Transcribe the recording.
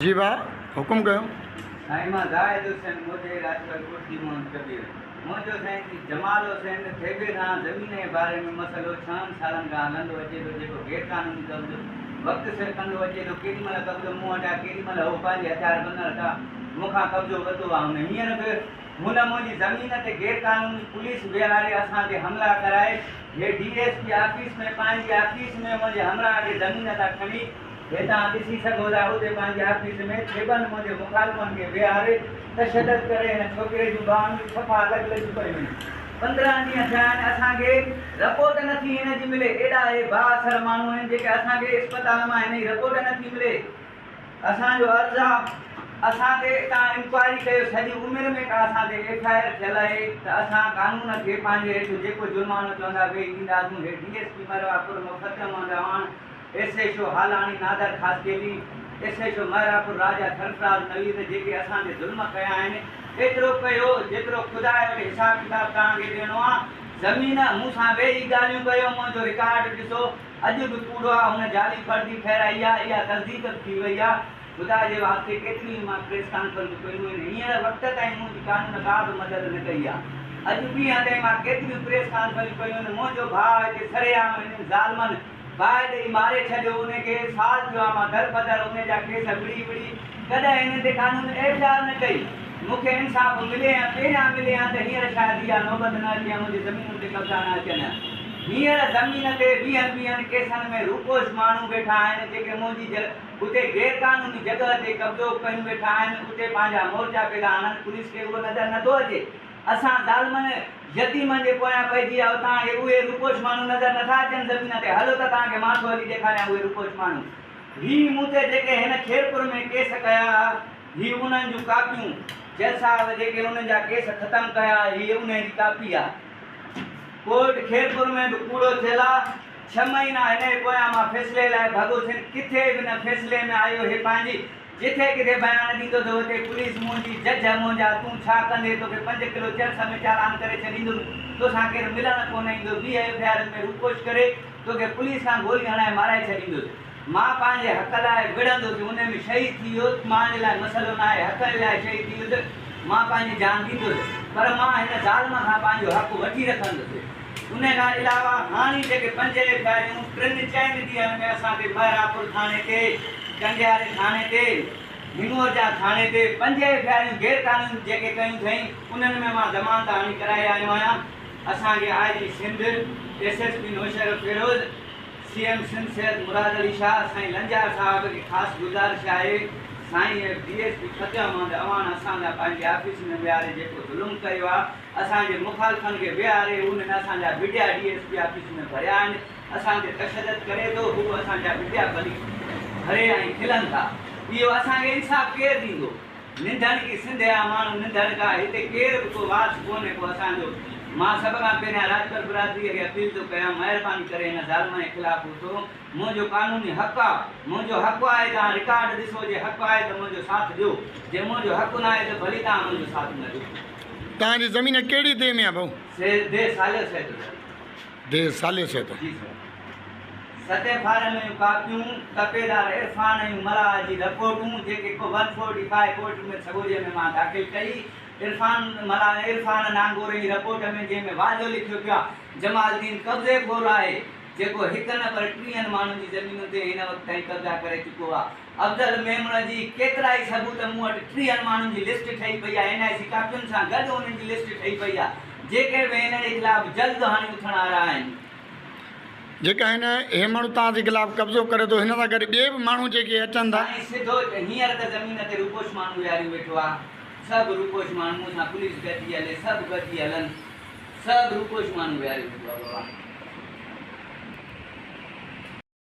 जी भाउ हुकुम कयो। साईं मां जायद हुसैन मोजे राजपाल कोठी मोहन कबीर मुंहिंजो साईं जी जमाल हुसैन थेबे सां ज़मीन जे बारे में मसइलो 6 सालनि खां हलंदो अचे थो, जेको गैर क़ानूनी कब्ज़ो वक़्तु सिर कंदो अचे थो। केॾी महिल कब्ज़ो मूं वटि आहे, केॾी महिल उहो पंहिंजे हथियार बंदड़ था मूंखां कब्ज़ो वरितो आहे। हुन हींअर बि हुन मुंहिंजी ज़मीन ते गैर क़ानूनी पुलिस वेहारे असांखे हमला कराए हे DSP ऑफिस में पंहिंजी ऑफिस में मुंहिंजे हमराह खे ज़मीन था खणी हेठां ॾिसी सघो था। हुते पंहिंजे ऑफिस में थेबनि मुंहिंजे मुखालफ़नि खे वेहारे तशदद करे हिन छोकिरे जूं ॿाहुनि जूं सफ़ा अलॻि अलॻि पयूं आहिनि। 15 ॾींहं थिया आहिनि, असांखे रिपोर्ट नथी हिन जी मिले। एॾा हे बाअसर माण्हू आहिनि जेके असांखे इस्पताल मां हिन जी रिपोर्ट नथी मिले। असांजो अर्ज़ु आहे असां ते तव्हां इंक्वायरी कयो। सॼी उमिरि में का असां ते FIR थियल आहे त असां कानून खे पंहिंजे हेठि जेको जुर्मानो चवंदा भई ॾींदासीं। हे DSP मरवापुर मुफ़त रहमान, SHO हालाणी नादर ख़ासकेली, SHO महरापुर राजा सरफराज नवीद जेके असांजे ज़ुल्म कया आहिनि, एतिरो कयो जेतिरो ख़ुदा वटि हिसाब किताब तव्हांखे ॾियणो आहे। ज़मीन मूंसां वेही ॻाल्हियूं कयो, मुंहिंजो रिकॉर्ड ॾिसो अॼु बि कूड़ो आहे। हुन जाली फर्ज़ी ठहिराई आहे, इहा तस्दीक थी वई आहे। ख़ुदा जे वास्ते केतिरी मां प्रेस कॉन्फ्रेंस कयूं आहिनि, हींअर वक़्त ताईं मुंहिंजी कानून का बि मदद न कई आहे। अॼु ॾींहं ताईं मां केतिरियूं प्रेस कॉन्फ्रेंस कयूं आहिनि। मुंहिंजो भाउ हिते सरेआम हिननि ज़ालमनि बाहि ॾेई मारे छॾियो, उनखे साल थियो आहे मां दर बदर उन जा केस विड़ी विड़ी कॾहिं हिन ते कानून FIR न कई। मूंखे इंसाफ़ मिले या पहिरियां मिले हा त हींअर शायदि इहा नौबत न अचे, मुंहिंजी ज़मीन ते कब्ज़ा न अचनि। हींअर ज़मीन ते 20 केसनि में रूपोश माण्हू वेठा आहिनि जेके मुंहिंजी उते गैर क़ानूनी जॻह ते कब्ज़ो कयूं वेठा आहिनि। उते पंहिंजा मोर्चा पिया आननि, पुलिस खे उहो नज़र नथो अचे। असां ज़ालमनि यतीमनि जे पोयां पइजी आहे, तव्हांखे उहे रूपोश माण्हू नज़र नथा अचनि ज़मीन ते। हलो त तव्हांखे माथो हली ॾेखारियां उहे रूपोश माण्हू। ही मूं ते जेके हिन खेरपुर में केस कया, ही उन्हनि जूं कापियूं जज साहिब जेके उन्हनि जा केस ख़तमु कया, हीअ उन जी कापी आहे। कोर्ट खेरपुर में बि कूड़ो थियल आहे। 6 महीना हिन जे पोयां मां फ़ैसिले लाइ भॻोसीं, किथे बि न फ़ैसिले में आयो। हे पंहिंजी जिथे किथे बयानु ॾींदो त हुते पुलिस मुंहिंजी जज मुंहिंजा तूं छा कंदे, तोखे 5 किलो चर्च में चालान करे छॾींदुमि, तोसां केरु मिलणु कोन ईंदो। 20 FIR में रूपोश करे तोखे पुलिस सां गोली हणाए माराए छॾींदुसि। मां पंहिंजे हक़ लाइ विढ़ंदुसि, उन में शहीद थी वियो। मुंहिंजे लाइ मसइलो न आहे, हक़ लाइ शहीद थी वियुसि, मां पंहिंजी जान ॾींदुसि, पर मां हिन ज़ालिम खां पंहिंजो हक़ वठी रखंदुसि। उन खां अलावा हाणे जेके 5 FIR 3-4 ॾींहंनि में असांखे महरापुर थाणे ते, कंडियारे थाणे ते, हिंगोरजा थाणे ते 5 FIR गैर क़ानूनी जेके कयूं अथई, उन्हनि में मां ज़मानत हाणे कराए आयो आहियां। असांखे IG Sindh, SSP नौशर Firoz, CM Sindh Syed Murad Ali Shah, साईं लंजार साहिब खे ख़ासि गुज़ारिश आहे, साईं DSP ख़तम अवान असांजा पंहिंजे ऑफिस में विहारे जेको ज़ुल्म कयो आहे, असांजे मुखालफ़नि खे विहारे उन्हनि असांजा विडिया DSP ऑफिस में भरिया आहिनि। असांखे तशदद करे थो, हू असांजा विडिया भली भरे ऐं खिलनि था। इहो असांखे इंसाफ़ केरु ॾींदो? निंधण की सिंध जा माण्हू निंधण का, हिते केरु बि को वास कोन्हे को असांजो। मां सभ खां पहिरियां राजपाल बिरादरीअ खे अपील थो कयां, महिरबानी करे हिन ज़ालिम जे ख़िलाफ़ु उथो। मुंहिंजो कानूनी हक़ आहे, मुंहिंजो हक़ आहे। तव्हां रिकॉर्ड ॾिसो, जे हक़ आहे त मुंहिंजो साथ ॾियो, जे मुंहिंजो हक़ न आहे त भली तव्हां मुंहिंजो साथ न ॾियो। तव्हांजी ज़मीन कहिड़ी देह में आहे भाउ? देह सालियो से देह सालियो से तो। जी सर। 7 फार में कापियूं, तपेदार इरफान ऐं मलाह जी रिपोर्टूं जेके को 145 कोर्ट में सगोरीअ में मां दाख़िल कई। इरफान नांगोर जी रिपोर्ट में जंहिंमें वाज़ो लिखियो पियो आहे जमालुद्दीन कब्ज़े खोर आहे, जेको 1 न पर 30 माण्हुनि जी ज़मीन ते हिन वक़्त ताईं कब्ज़ा करे चुको आहे। अफ़ज़ल मेमण जी केतिरा ई सबूत मूं वटि 30 माण्हुनि जी लिस्ट ठही पई आहे। NIC कापियुनि सां गॾु उन्हनि जी लिस्ट ठही पई आहे, जेके बि हिन जे ख़िलाफ़ु जल्द हाणे उथण वारा आहिनि। जेका हिन हे माण्हू तव्हांजे ख़िलाफ़ु कब्ज़ो करे थो, हिन सां गॾु ॿिए बि माण्हू जेके अचनि था, सिधो हींअर त ज़मीन ते रूपोश माण्हू विहारी वेठो आहे। सभु रूपोश माण्हू मूंसां पुलिस गॾिजी हले, सभु गॾिजी हलनि, सभु रूपोश माण्हू विहारी वेठो आहे।